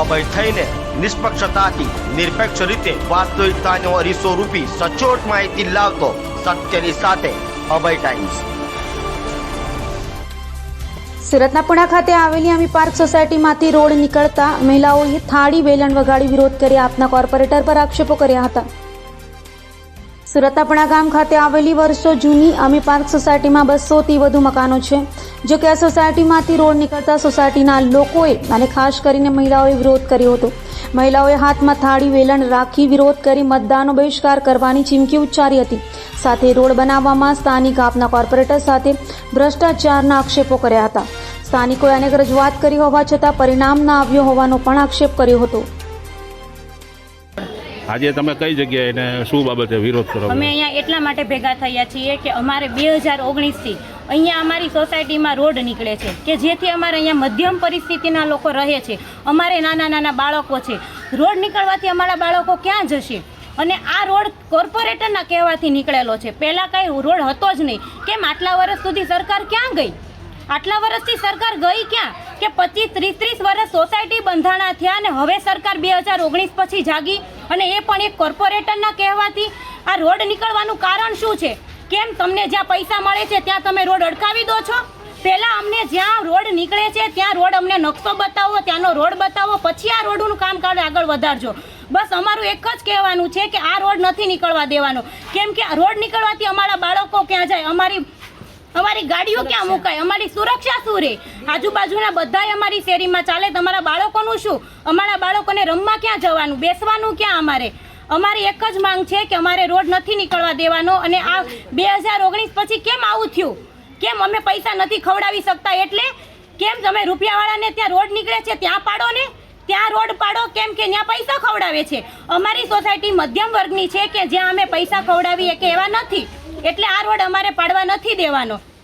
અભય થઈને નિષ્પક્ષતાથી નિરપેક્ષ રીતે વાસ્તવિકતાનો અરીસો રૂપી સચોટ માહિતી લાવતો સત્યની સાથે અભય ટાઈમ્સ। સુરતના પુણા ખાતે આવેલી અમી પાર્ક સોસાયટીમાંથી રોડ નીકળતા મહિલાઓએ થાળી વેલણ વગાડી વિરોધ કરી આપના કોર્પોરેટર પર આક્ષેપો કર્યા હતા। સુરતના પુણા ગામ ખાતે આવેલી વર્ષો જૂની અમી પાર્ક સોસાયટીમાં 200થી વધુ મકાનો છે। જો કે આ સોસાયટીમાંથી રોડ નીકળતા સોસાયટીના લોકોએ અને ખાસ કરીને મહિલાઓએ વિરોધ કર્યો હતો। મહિલાઓએ હાથમાં થાળી વેલણ રાખી વિરોધ કરી મતદાનનો બહિષ્કાર કરવાની ચીમકી ઉચ્ચારી હતી। સાથે રોડ બનાવવામાં સ્થાનિક આપના કોર્પોરેટર સાથે ભ્રષ્ટાચારના આક્ષેપો કર્યા હતા। સ્થાનિકોએ અનેક રજૂઆત કરી હોવા છતાં પરિણામ ન આવ્યો હોવાનો પણ આક્ષેપ કર્યો હતો। આજે તમે કઈ જગ્યાએ એને શું બાબતે વિરોધ કરો? અમે અહીંયા એટલા માટે ભેગા થયા છીએ કે અમારે 2019થી અહીંયા અમારી સોસાયટીમાં રોડ નીકળે છે કે જેથી અમારે અહીંયા મધ્યમ પરિસ્થિતિના લોકો રહે છે। અમારે નાના નાના બાળકો છે। રોડ નીકળવાથી અમારા બાળકો ક્યાં જશે? અને આ રોડ કોર્પોરેટરના કહેવાથી નીકળેલો છે। પહેલાં કાંઈ રોડ હતો જ નહીં। કેમ આટલા વર્ષ સુધી સરકાર ક્યાં ગઈ? આટલા વર્ષથી સરકાર ગઈ ક્યાં? કે 25-30 વર્ષ સોસાયટી બંધાણા થયા અને હવે સરકાર 2019 પછી જાગી અને એ પણ એક કોર્પોરેટરના કહેવાથી આ રોડ નીકળવાનું કારણ શું છે? કેમ તમને જ્યાં પૈસા મળે છે ત્યાં તમે રોડ અડકાવી દો છો? પહેલાં અમને જ્યાં રોડ નીકળે છે ત્યાં રોડ અમને નકશો બતાવો, ત્યાંનો રોડ બતાવો, પછી આ રોડનું કામકાજ આગળ વધારજો। બસ અમારું એક જ કહેવાનું છે કે આ રોડ નથી નીકળવા દેવાનો। કેમ કે રોડ નીકળવાથી અમારા બાળકો ક્યાં જાય? અમારી ગાડીઓ ક્યાં મુકાય? અમારી સુરક્ષા શું રહે? આજુબાજુના બધાય અમારી શેરીમાં ચાલે, તમારા બાળકોનું શું? અમારા બાળકોને રમવા ક્યાં જવાનું? બેસવાનું ક્યાં? અમારી એક જ માંગ છે કે અમારે રોડ નથી નીકળવા દેવાનો। અને આ 2019 પછી કેમ આવું થયું? કેમ અમે પૈસા નથી ખવડાવી શકતા? એટલે કેમ તમે રૂપિયાવાળાને ત્યાં રોડ નીકળે છે ત્યાં પાડો ને, ત્યાં રોડ પાડો। કેમ કે ત્યાં પૈસા ખવડાવે છે। અમારી સોસાયટી મધ્યમ વર્ગની છે કે જ્યાં અમે પૈસા ખવડાવીએ કે એવા નથી, એટલે આ રોડ અમારે પાડવા નથી દેવાનો।